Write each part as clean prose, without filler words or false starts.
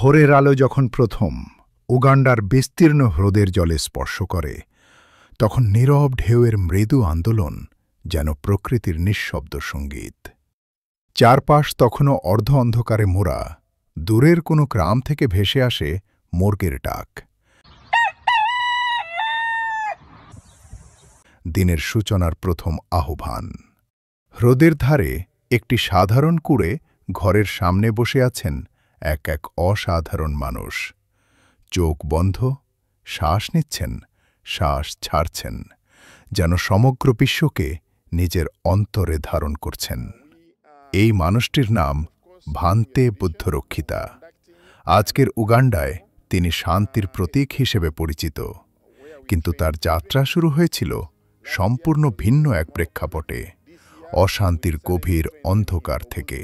ভোরের আলো যখন প্রথম উগান্ডার বিস্তীর্ণ হ্রদের জলে স্পর্শ করে, তখন নীরব ঢেউয়ের মৃদু আন্দোলন যেন প্রকৃতির নিঃশব্দ সঙ্গীত। চারপাশ তখনও অর্ধ অন্ধকারে মোড়া, দূরের কোনো গ্রাম থেকে ভেসে আসে মোরগের ডাক। দিনের সূচনার প্রথম আহ্বান। হ্রদের ধারে একটি সাধারণ কুঁড়ে ঘরের সামনে বসে আছেন এক এক অসাধারণ মানুষ। চোখ বন্ধ, শ্বাস নিচ্ছেন, শ্বাস ছাড়ছেন, যেন সমগ্র বিশ্বকে নিজের অন্তরে ধারণ করছেন। এই মানুষটির নাম ভান্তে বুদ্ধরক্ষিতা। আজকের উগান্ডায় তিনি শান্তির প্রতীক হিসেবে পরিচিত, কিন্তু তার যাত্রা শুরু হয়েছিল সম্পূর্ণ ভিন্ন এক প্রেক্ষাপটে, অশান্তির গভীর অন্ধকার থেকে।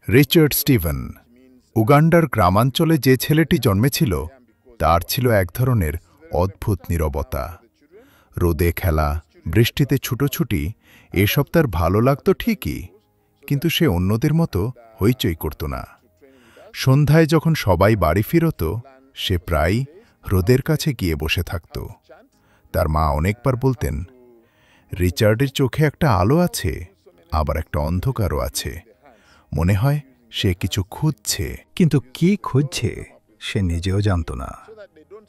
Richard Steven. উগান্ডার গ্রামাঞ্চলে যে ছেলেটি জন্মেছিল, তার ছিল এক ধরনের অদ্ভুত নীরবতা। রোদে খেলা, বৃষ্টিতে ছুটোছুটি, এসব তার ভালো লাগত ঠিকই, কিন্তু সে অন্যদের মতো হইচই করত না। সন্ধ্যায় যখন সবাই বাড়ি ফিরত, সে প্রায়ই হ্রদের কাছে গিয়ে বসে থাকত। তার মা অনেকবার বলতেন, রিচার্ডের চোখে একটা আলো আছে, আবার একটা অন্ধকারও আছে। মনে হয় সে কিছু খুঁজছে, কিন্তু কি খুঁজছে সে নিজেও জানত না।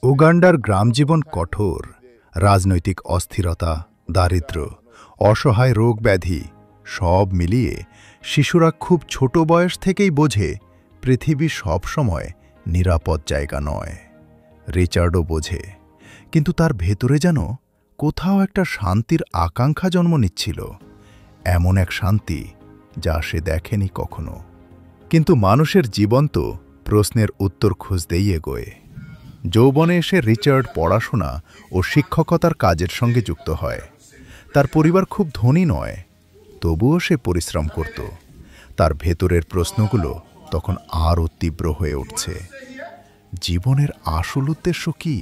উগান্ডার গ্রামজীবন কঠোর। রাজনৈতিক অস্থিরতা, দারিদ্র্য, অসহায় রোগ ব্যাধি সব মিলিয়ে শিশুরা খুব ছোট বয়স থেকেই বোঝে পৃথিবী সবসময় নিরাপদ জায়গা নয়। রিচার্ডও বোঝে, কিন্তু তার ভেতরে যেন কোথাও একটা শান্তির আকাঙ্ক্ষা জন্ম নিচ্ছিল, এমন এক শান্তি যা সে দেখেনি কখনো। কিন্তু মানুষের জীবন তো প্রশ্নের উত্তর খুঁজতেই এগোয়। যৌবনে এসে রিচার্ড পড়াশোনা ও শিক্ষকতার কাজের সঙ্গে যুক্ত হয়। তার পরিবার খুব ধনী নয়, তবুও সে পরিশ্রম করত। তার ভেতরের প্রশ্নগুলো তখন আরও তীব্র হয়ে উঠছে। জীবনের আসল উদ্দেশ্য কি?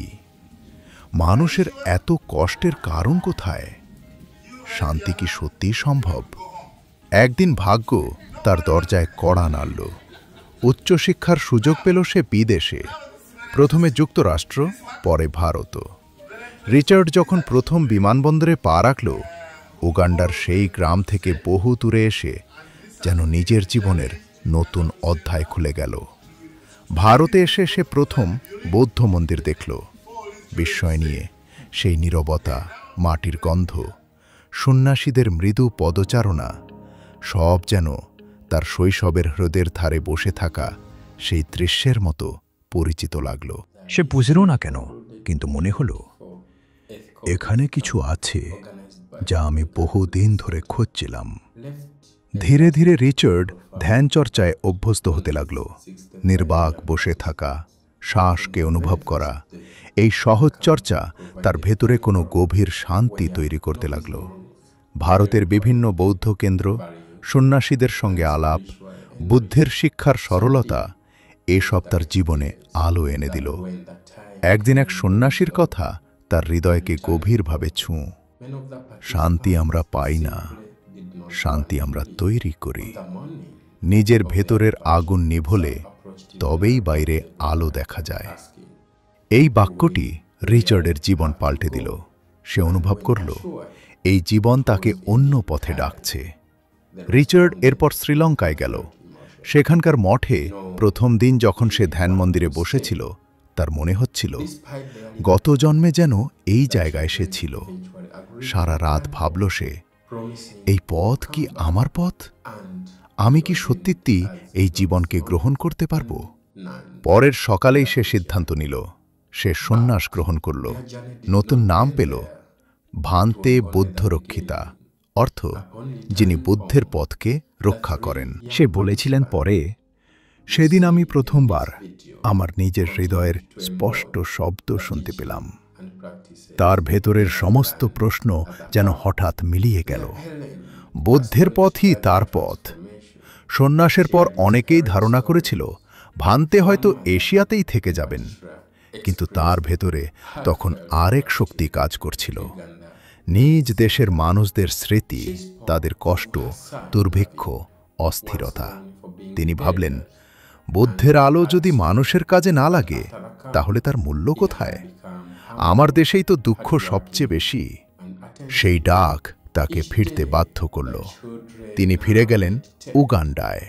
মানুষের এত কষ্টের কারণ কোথায়? শান্তি কি সত্যিই সম্ভব? একদিন ভাগ্য তার দরজায় কড়া নাড়ল। উচ্চশিক্ষার সুযোগ পেল সে বিদেশে, প্রথমে যুক্তরাষ্ট্র, পরে ভারত। রিচার্ড যখন প্রথম বিমানবন্দরে পা রাখল, উগান্ডার সেই গ্রাম থেকে বহু দূরে এসে যেন নিজের জীবনের নতুন অধ্যায় খুলে গেল। ভারতে এসে সে প্রথম বৌদ্ধ মন্দির দেখল। বিস্ময় নিয়ে সেই নীরবতা, মাটির গন্ধ, সন্ন্যাসীদের মৃদু পদচারণা সব যেন তার শৈশবের হ্রদের ধারে বসে থাকা সেই দৃশ্যের মতো পরিচিত লাগল। সে বুঝল না কেন, কিন্তু মনে হলো এখানে কিছু আছে যা আমি বহুদিন ধরে খুঁজছিলাম। ধীরে ধীরে রিচার্ড ধ্যানচর্চায় অভ্যস্ত হতে লাগল। নির্বাক বসে থাকা, শ্বাসকে অনুভব করা, এই সহজ চর্চা তার ভেতরে কোনো গভীর শান্তি তৈরি করতে লাগল। ভারতের বিভিন্ন বৌদ্ধ কেন্দ্র, সন্ন্যাসীদের সঙ্গে আলাপ, বুদ্ধের শিক্ষার সরলতা এসব তার জীবনে আলো এনে দিল। একদিন এক সন্ন্যাসীর কথা তার হৃদয়কে গভীরভাবে ছুঁ। শান্তি আমরা পাই না, শান্তি আমরা তৈরি করি। নিজের ভেতরের আগুন নিভলে তবেই বাইরে আলো দেখা যায়। এই বাক্যটি রিচার্ডের জীবন পাল্টে দিল। সে অনুভব করল এই জীবন তাকে অন্য পথে ডাকছে। রিচার্ড এরপর শ্রীলঙ্কায় গেল। সেখানকার মঠে প্রথম দিন যখন সে ধ্যান মন্দিরে বসেছিল, তার মনে হচ্ছিল গত জন্মে যেন এই জায়গায় সে ছিল। সারা রাত ভাবল সে, এই পথ কি আমার পথ? আমি কি সত্যিই এই জীবনকে গ্রহণ করতে পারব? পরের সকালেই সে সিদ্ধান্ত নিল। সে সন্ন্যাস গ্রহণ করল, নতুন নাম পেল, ভান্তে বুদ্ধরক্ষিতা, অর্থ যিনি বুদ্ধের পথকে রক্ষা করেন। সে বলেছিলেন পরে, সেদিন আমি প্রথমবার আমার নিজের হৃদয়ের স্পষ্ট শব্দ শুনতে পেলাম। তার ভেতরের সমস্ত প্রশ্ন যেন হঠাৎ মিলিয়ে গেল। বুদ্ধের পথই তার পথ। সন্ন্যাসের পর অনেকেই ধারণা করেছিল ভান্তে হয়তো এশিয়াতেই থেকে যাবেন, কিন্তু তার ভেতরে তখন আরেক শক্তি কাজ করছিল। নিজ দেশের মানুষদের স্মৃতি, তাদের কষ্ট, দুর্ভিক্ষ, অস্থিরতা। তিনি ভাবলেন, বুদ্ধের আলো যদি মানুষের কাজে না লাগে তাহলে তার মূল্য কোথায়? আমার দেশেই তো দুঃখ সবচেয়ে বেশি। সেই ডাক তাকে ফিরতে বাধ্য করল। তিনি ফিরে গেলেন উগান্ডায়,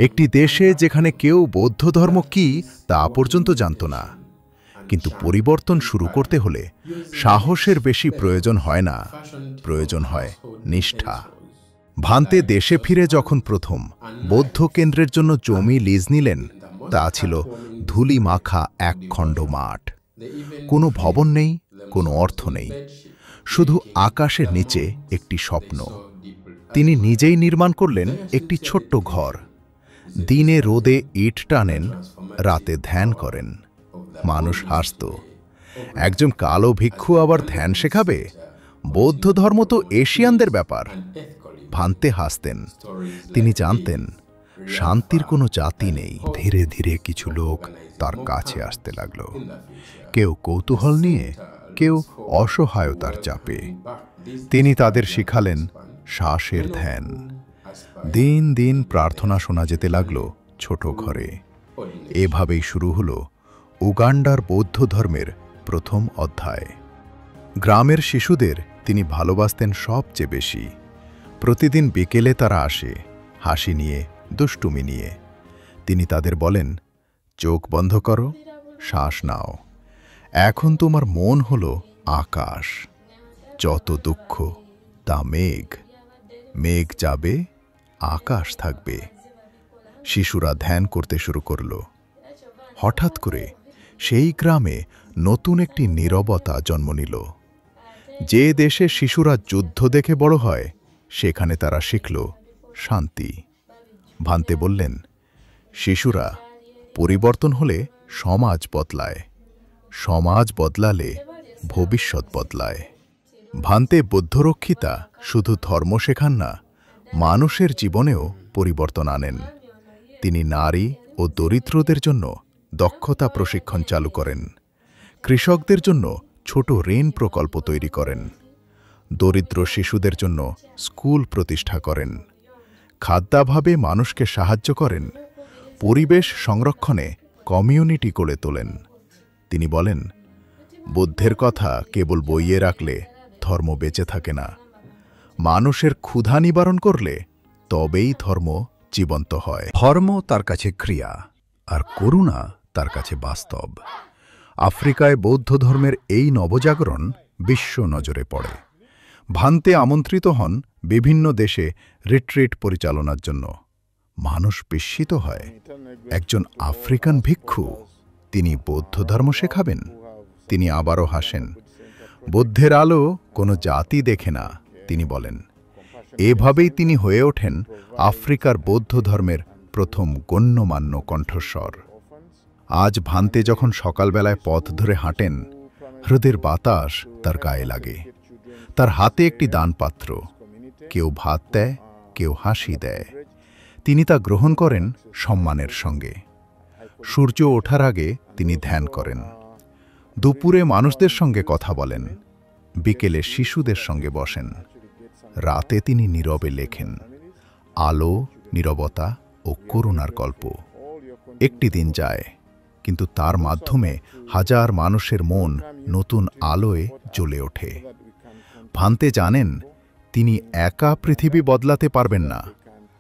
একটি দেশে যেখানে কেউ বৌদ্ধ ধর্ম কি তা পর্যন্ত জানত না। কিন্তু পরিবর্তন শুরু করতে হলে সাহসের বেশি প্রয়োজন হয় না, প্রয়োজন হয় নিষ্ঠা। ভান্তে দেশে ফিরে যখন প্রথম বৌদ্ধ কেন্দ্রের জন্য জমি লিজ নিলেন, তা ছিল ধুলি মাখা এক খণ্ড মাঠ। কোনো ভবন নেই, কোনো অর্থ নেই, শুধু আকাশের নিচে একটি স্বপ্ন। তিনি নিজেই নির্মাণ করলেন একটি ছোট্ট ঘর। দিনে রোদে ইট টানেন, রাতে ধ্যান করেন। মানুষ হাসত, একজন কালো ভিক্ষু আবার ধ্যান শেখাবে? বৌদ্ধ ধর্ম তো এশিয়ানদের ব্যাপার। ভান্তে হাসতেন। তিনি জানতেন শান্তির কোনো জাতি নেই। ধীরে ধীরে কিছু লোক তার কাছে আসতে লাগল, কেউ কৌতূহল নিয়ে, কেউ অসহায়তার চাপে। তিনি তাদের শিখালেন শ্বাসের ধ্যান। দিন দিন প্রার্থনা শোনা যেতে লাগল ছোট ঘরে। এভাবেই শুরু হল উগান্ডার বৌদ্ধ ধর্মের প্রথম অধ্যায়। গ্রামের শিশুদের তিনি ভালোবাসতেন সবচেয়ে বেশি। প্রতিদিন বিকেলে তারা আসে, হাসি নিয়ে, দুষ্টুমি নিয়ে। তিনি তাদের বলেন, চোখ বন্ধ করো, শ্বাস নাও। এখন তোমার মন হল আকাশ। যত দুঃখ তা মেঘ, মেঘ যাবে, আকাশ থাকবে। শিশুরা ধ্যান করতে শুরু করল। হঠাৎ করে সেই গ্রামে নতুন একটি নীরবতা জন্ম নিল। যে দেশে শিশুরা যুদ্ধ দেখে বড় হয়, সেখানে তারা শিখল শান্তি। ভান্তে বললেন, শিশুরা, পরিবর্তন হলে সমাজ বদলায়, সমাজ বদলালে ভবিষ্যৎ বদলায়। ভান্তে বুদ্ধরক্ষিতা শুধু ধর্ম শেখান না, মানুষের জীবনেও পরিবর্তন আনেন। তিনি নারী ও দরিদ্রদের জন্য দক্ষতা প্রশিক্ষণ চালু করেন, কৃষকদের জন্য ছোট ঋণ প্রকল্প তৈরি করেন, দরিদ্র শিশুদের জন্য স্কুল প্রতিষ্ঠা করেন, খাদ্যাভাবে মানুষকে সাহায্য করেন, পরিবেশ সংরক্ষণে কমিউনিটি গড়ে তোলেন। তিনি বলেন, বুদ্ধের কথা কেবল বইয়ে রাখলে ধর্ম বেঁচে থাকে না। মানুষের ক্ষুধা নিবারণ করলে তবেই ধর্ম জীবন্ত হয়। ধর্ম তার কাছে ক্রিয়া, আর করুণা তার কাছে বাস্তব। আফ্রিকায় বৌদ্ধ ধর্মের এই নবজাগরণ বিশ্ব নজরে পড়ে। ভান্তে আমন্ত্রিত হন বিভিন্ন দেশে রিট্রিট পরিচালনার জন্য। মানুষ বিস্মিত হয়, একজন আফ্রিকান ভিক্ষু, তিনি বৌদ্ধ ধর্ম শেখাবেন? তিনি আবারও হাসেন। বুদ্ধের আলো কোনো জাতি দেখে না, তিনি বলেন। এভাবেই তিনি হয়ে ওঠেন আফ্রিকার বৌদ্ধ ধর্মের প্রথম গণ্যমান্য কণ্ঠস্বর। আজ ভান্তে যখন সকালবেলায় পথ ধরে হাঁটেন, হ্রদের বাতাস তার গায়ে লাগে। তার হাতে একটি দানপাত্র, কেউ ভাত দেয়, কেউ হাসি দেয়। তিনি তা গ্রহণ করেন সম্মানের সঙ্গে। সূর্য ওঠার আগে তিনি ধ্যান করেন। দুপুরে মানুষদের সঙ্গে কথা বলেন, বিকেলে শিশুদের সঙ্গে বসেন। রাতে তিনি নীরবে লেখেন আলো, নীরবতা ও করুণার গল্প। একটি দিন যায়, কিন্তু তার মাধ্যমে হাজার মানুষের মন নতুন আলোয় জ্বলে ওঠে। ভান্তে জানেন তিনি একা পৃথিবী বদলাতে পারবেন না,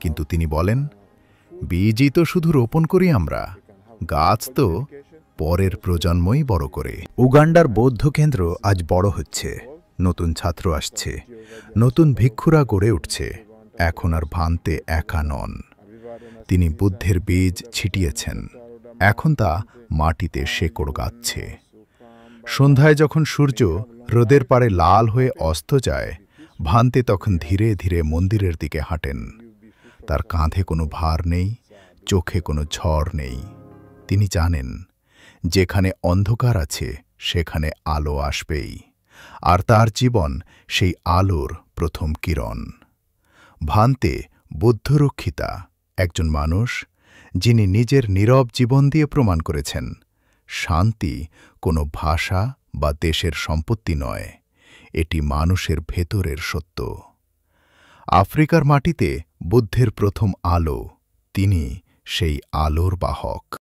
কিন্তু তিনি বলেন, বীজই তো শুধু রোপণ করি আমরা, গাছ তো পরের প্রজন্মই বড় করে। উগান্ডার বৌদ্ধ কেন্দ্র আজ বড় হচ্ছে, নতুন ছাত্র আসছে, নতুন ভিক্ষুরা গড়ে উঠছে। এখন আর ভান্তে একা নন। তিনি বুদ্ধের বীজ ছিটিয়েছেন, এখন তা মাটিতে শেকড় গাচ্ছে। সন্ধ্যায় যখন সূর্য রোদের পাড়ে লাল হয়ে অস্ত যায়, ভান্তে তখন ধীরে ধীরে মন্দিরের দিকে হাঁটেন। তার কাঁধে কোনো ভার নেই, চোখে কোনো ঝড় নেই। তিনি জানেন, যেখানে অন্ধকার আছে সেখানে আলো আসবেই, আর তার জীবন সেই আলোর প্রথম কিরণ। ভান্তে বুদ্ধরক্ষিতা, একজন মানুষ যিনি নিজের নীরব জীবন দিয়ে প্রমাণ করেছেন, শান্তি কোনো ভাষা বা দেশের সম্পত্তি নয়, এটি মানুষের ভেতরের সত্য। আফ্রিকার মাটিতে বুদ্ধের প্রথম আলো, তিনি সেই আলোর বাহক।